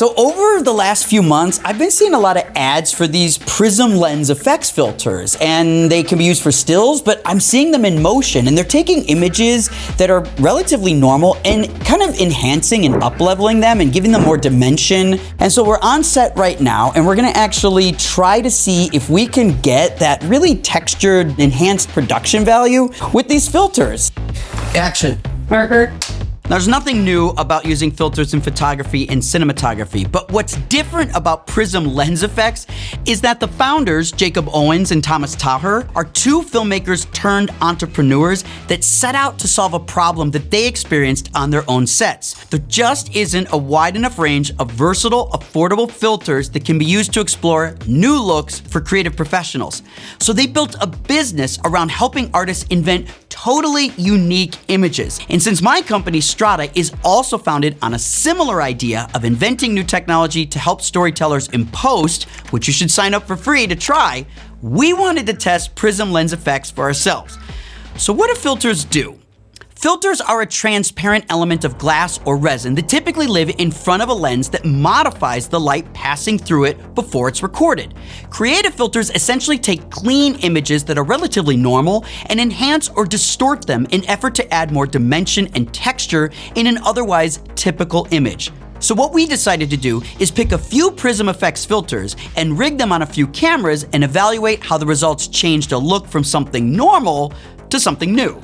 So over the last few months, I've been seeing a lot of ads for these Prism Lens FX filters, and they can be used for stills, but I'm seeing them in motion, and they're taking images that are relatively normal and kind of enhancing and up-leveling them and giving them more dimension. And so we're on set right now, and we're gonna actually try to see if we can get that really textured, enhanced production value with these filters. Action. Marker. There's nothing new about using filters in photography and cinematography, but what's different about Prism Lens FX is that the founders, Jacob Owens and Thomas Taher, are two filmmakers turned entrepreneurs that set out to solve a problem that they experienced on their own sets. There just isn't a wide enough range of versatile, affordable filters that can be used to explore new looks for creative professionals. So they built a business around helping artists invent totally unique images. And since my company, Strada, is also founded on a similar idea of inventing new technology to help storytellers in post, which you should sign up for free to try, we wanted to test Prism Lens FX for ourselves. So what do filters do? Filters are a transparent element of glass or resin that typically live in front of a lens that modifies the light passing through it before it's recorded. Creative filters essentially take clean images that are relatively normal and enhance or distort them in effort to add more dimension and texture in an otherwise typical image. So what we decided to do is pick a few Prism FX filters and rig them on a few cameras and evaluate how the results changed a look from something normal to something new.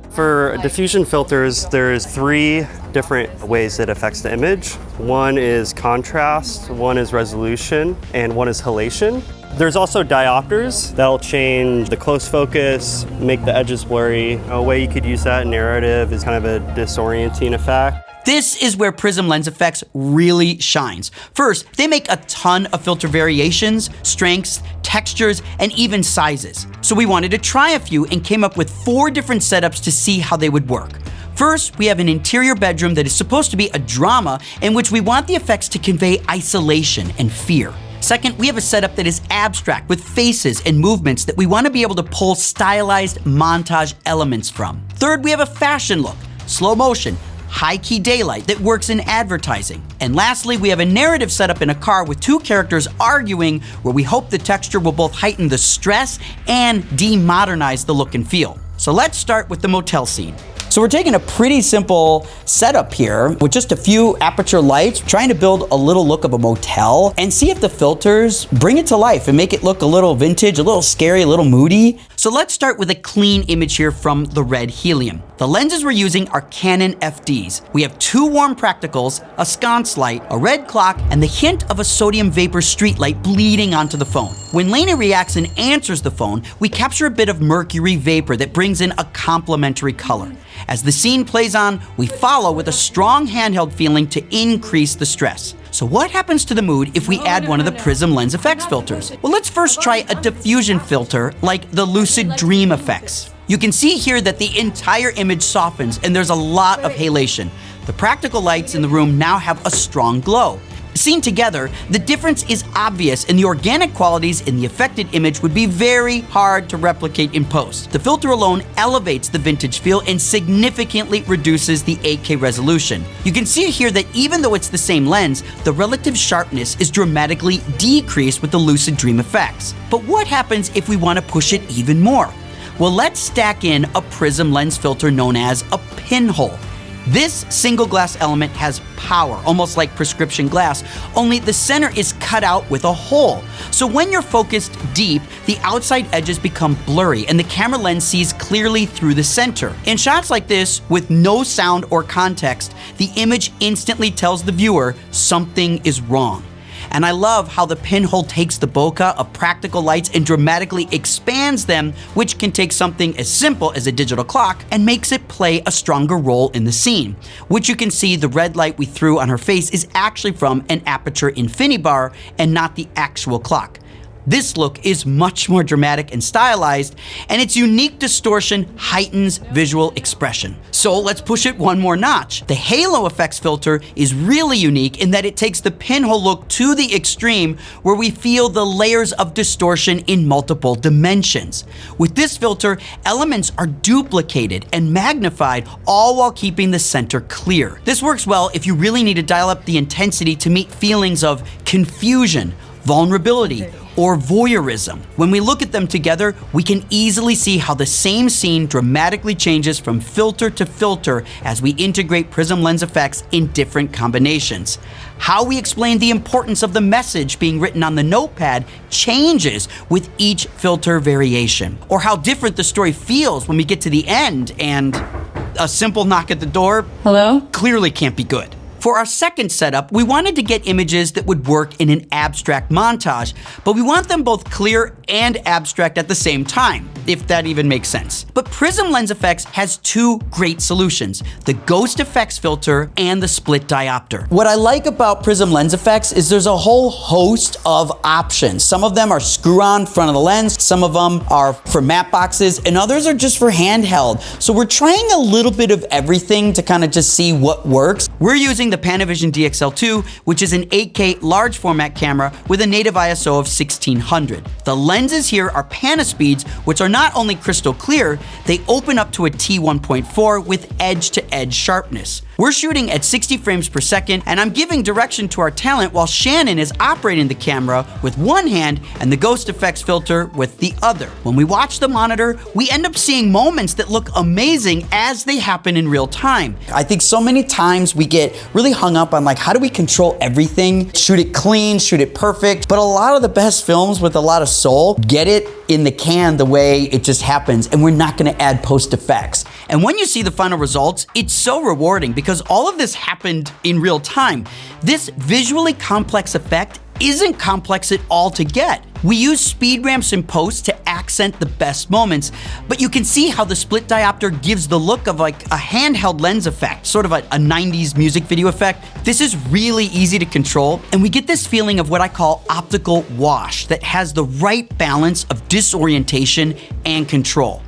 For diffusion filters, there's three different ways it affects the image. One is contrast, one is resolution, and one is halation. There's also diopters that'll change the close focus, make the edges blurry. A way you could use that in narrative is kind of a disorienting effect. This is where Prism Lens FX really shines. First, they make a ton of filter variations, strengths, textures, and even sizes. So we wanted to try a few and came up with 4 different setups to see how they would work. First, we have an interior bedroom that is supposed to be a drama in which we want the effects to convey isolation and fear. Second, we have a setup that is abstract with faces and movements that we want to be able to pull stylized montage elements from. Third, we have a fashion look, slow motion, high-key daylight that works in advertising. And lastly, we have a narrative setup in a car with 2 characters arguing where we hope the texture will both heighten the stress and demodernize the look and feel. So let's start with the motel scene. So we're taking a pretty simple setup here with just a few aperture lights, trying to build a little look of a motel and see if the filters bring it to life and make it look a little vintage, a little scary, a little moody. So let's start with a clean image here from the red helium. The lenses we're using are Canon FDs. We have 2 warm practicals, a sconce light, a red clock, and the hint of a sodium vapor street light bleeding onto the phone. When Lena reacts and answers the phone, we capture a bit of mercury vapor that brings in a complementary color. As the scene plays on, we follow with a strong handheld feeling to increase the stress. So what happens to the mood if we add one of the Prism Lens FX filters? Well, let's first try a diffusion filter like the Lucid Dream FX. You can see here that the entire image softens and there's a lot of halation. The practical lights in the room now have a strong glow. Seen together, the difference is obvious and the organic qualities in the affected image would be very hard to replicate in post. The filter alone elevates the vintage feel and significantly reduces the 8K resolution. You can see here that even though it's the same lens, the relative sharpness is dramatically decreased with the Lucid Dream FX. But what happens if we want to push it even more? Well, let's stack in a Prism lens filter known as a pinhole. This single glass element has power, almost like prescription glass, only the center is cut out with a hole. So when you're focused deep, the outside edges become blurry and the camera lens sees clearly through the center. In shots like this, with no sound or context, the image instantly tells the viewer something is wrong. And I love how the pinhole takes the bokeh of practical lights and dramatically expands them, which can take something as simple as a digital clock and makes it play a stronger role in the scene. Which you can see the red light we threw on her face is actually from an Aputure Infinibar and not the actual clock. This look is much more dramatic and stylized, and its unique distortion heightens visual expression. So let's push it one more notch. The Halo FX filter is really unique in that it takes the pinhole look to the extreme, where we feel the layers of distortion in multiple dimensions. With this filter, elements are duplicated and magnified, all while keeping the center clear. This works well if you really need to dial up the intensity to meet feelings of confusion, vulnerability, or voyeurism. When we look at them together, we can easily see how the same scene dramatically changes from filter to filter as we integrate Prism Lens FX in different combinations. How we explain the importance of the message being written on the notepad changes with each filter variation, or how different the story feels when we get to the end and a simple knock at the door, hello, clearly can't be good. For our second setup, we wanted to get images that would work in an abstract montage, but we want them both clear and abstract at the same time, if that even makes sense. But Prism Lens FX has two great solutions, the Ghost Effects filter and the split diopter. What I like about Prism Lens FX is there's a whole host of options. Some of them are screw-on front of the lens, some of them are for matte boxes, and others are just for handheld. So we're trying a little bit of everything to kind of just see what works. We're using the Panavision DXL2, which is an 8K large format camera with a native ISO of 1600. The lenses here are Panaspeeds, which are not only crystal clear, they open up to a T1.4 with edge-to-edge sharpness. We're shooting at 60 frames per second, and I'm giving direction to our talent while Shannon is operating the camera with one hand and the Ghost Effects filter with the other. When we watch the monitor, we end up seeing moments that look amazing as they happen in real time. I think so many times we get really hung up on like, how do we control everything? Shoot it clean, shoot it perfect. But a lot of the best films with a lot of soul get it in the can the way it just happens, and we're not gonna add post effects. And when you see the final results, it's so rewarding because all of this happened in real time. This visually complex effect isn't complex at all to get. We use speed ramps in post to accent the best moments, but you can see how the split diopter gives the look of like a handheld lens effect, sort of a 90s music video effect. This is really easy to control, and we get this feeling of what I call optical wash that has the right balance of disorientation and control.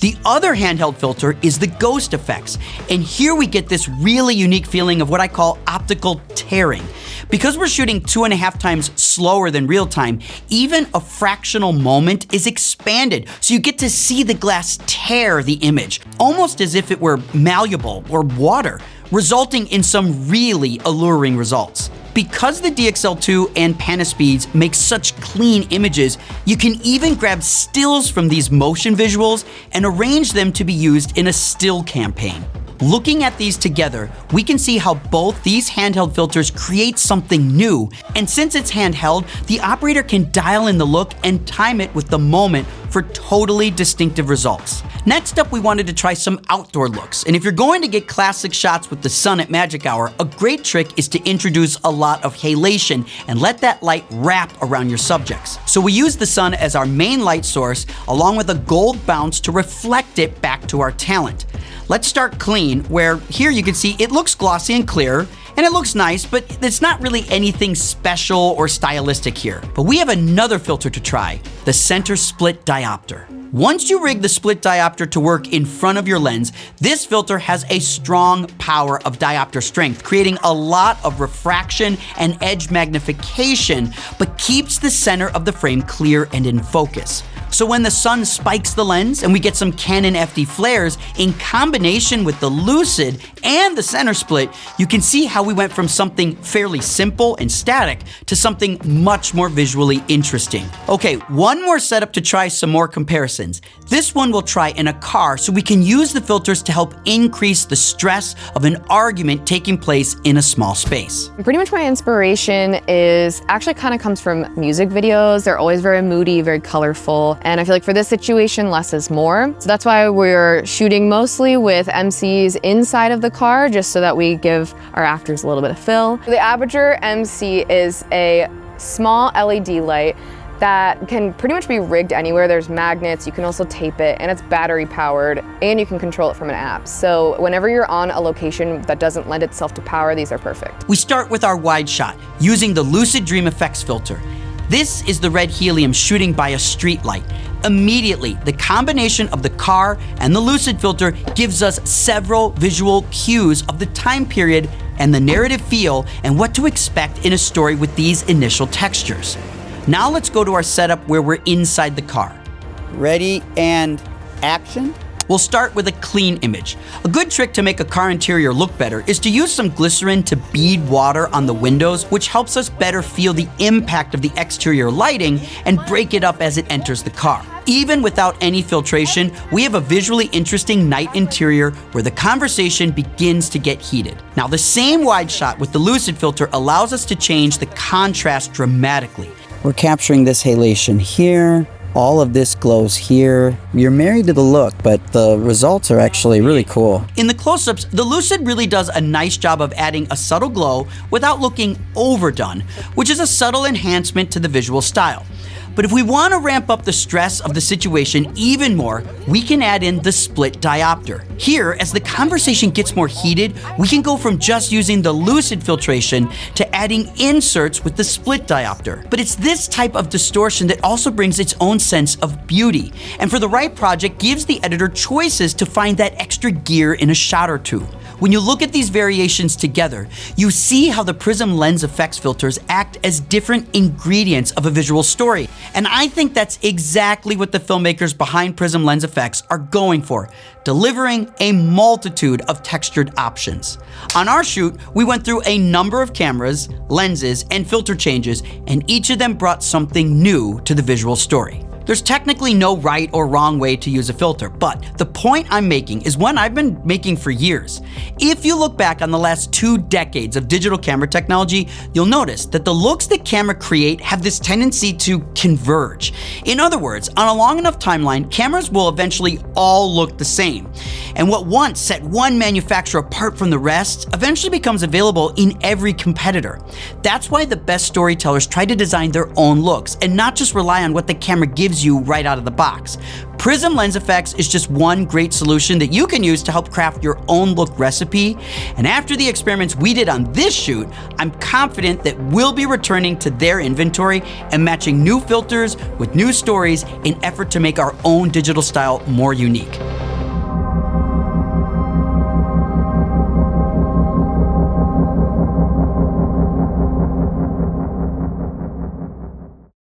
The other handheld filter is the Ghost Effects, and here we get this really unique feeling of what I call optical tearing. Because we're shooting 2.5 times slower than real time, even a fractional moment is expanded, so you get to see the glass tear the image, almost as if it were malleable or water, resulting in some really alluring results. Because the DXL2 and Panaspeeds make such clean images, you can even grab stills from these motion visuals and arrange them to be used in a still campaign. Looking at these together, we can see how both these handheld filters create something new, and since it's handheld, the operator can dial in the look and time it with the moment for totally distinctive results. Next up, we wanted to try some outdoor looks, and if you're going to get classic shots with the sun at magic hour, a great trick is to introduce a lot of halation and let that light wrap around your subjects. So we use the sun as our main light source, along with a gold bounce to reflect it back to our talent. Let's start clean, where here you can see it looks glossy and clear, and it looks nice, but it's not really anything special or stylistic here. But we have another filter to try, the center split diopter. Once you rig the split diopter to work in front of your lens, this filter has a strong power of diopter strength, creating a lot of refraction and edge magnification, but keeps the center of the frame clear and in focus. So when the sun spikes the lens and we get some Canon FD flares in combination with the Lucid and the center split, you can see how we went from something fairly simple and static to something much more visually interesting. Okay, one more setup to try some more comparisons. This one we'll try in a car so we can use the filters to help increase the stress of an argument taking place in a small space. Pretty much my inspiration is actually kind of comes from music videos. They're always very moody, very colorful. And I feel like for this situation, less is more. So that's why we're shooting mostly with MCs inside of the car, just so that we give our actors a little bit of fill. The Aputure MC is a small LED light that can pretty much be rigged anywhere. There's magnets, you can also tape it, and it's battery powered, and you can control it from an app. So whenever you're on a location that doesn't lend itself to power, these are perfect. We start with our wide shot, using the Lucid Dream FX filter. This is the red helium shooting by a street light. Immediately, the combination of the car and the Lucid filter gives us several visual cues of the time period and the narrative feel and what to expect in a story with these initial textures. Now let's go to our setup where we're inside the car. Ready and action. We'll start with a clean image. A good trick to make a car interior look better is to use some glycerin to bead water on the windows, which helps us better feel the impact of the exterior lighting and break it up as it enters the car. Even without any filtration, we have a visually interesting night interior where the conversation begins to get heated. Now, the same wide shot with the Lucid filter allows us to change the contrast dramatically. We're capturing this halation here. All of this glows here. You're married to the look, but the results are actually really cool. In the close-ups, the Lucid really does a nice job of adding a subtle glow without looking overdone, which is a subtle enhancement to the visual style. But if we want to ramp up the stress of the situation even more, we can add in the split diopter. Here, as the conversation gets more heated, we can go from just using the Lucid filtration to adding inserts with the split diopter. But it's this type of distortion that also brings its own sense of beauty, and for the right project, gives the editor choices to find that extra gear in a shot or two. When you look at these variations together, you see how the Prism Lens FX filters act as different ingredients of a visual story. And I think that's exactly what the filmmakers behind Prism Lens FX are going for, delivering a multitude of textured options. On our shoot, we went through a number of cameras, lenses, and filter changes, and each of them brought something new to the visual story. There's technically no right or wrong way to use a filter, but the point I'm making is one I've been making for years. If you look back on the last 2 decades of digital camera technology, you'll notice that the looks that cameras create have this tendency to converge. In other words, on a long enough timeline, cameras will eventually all look the same. And what once set one manufacturer apart from the rest eventually becomes available in every competitor. That's why the best storytellers try to design their own looks and not just rely on what the camera gives you right out of the box. Prism Lens FX is just one great solution that you can use to help craft your own look recipe. And after the experiments we did on this shoot, I'm confident that we'll be returning to their inventory and matching new filters with new stories in effort to make our own digital style more unique.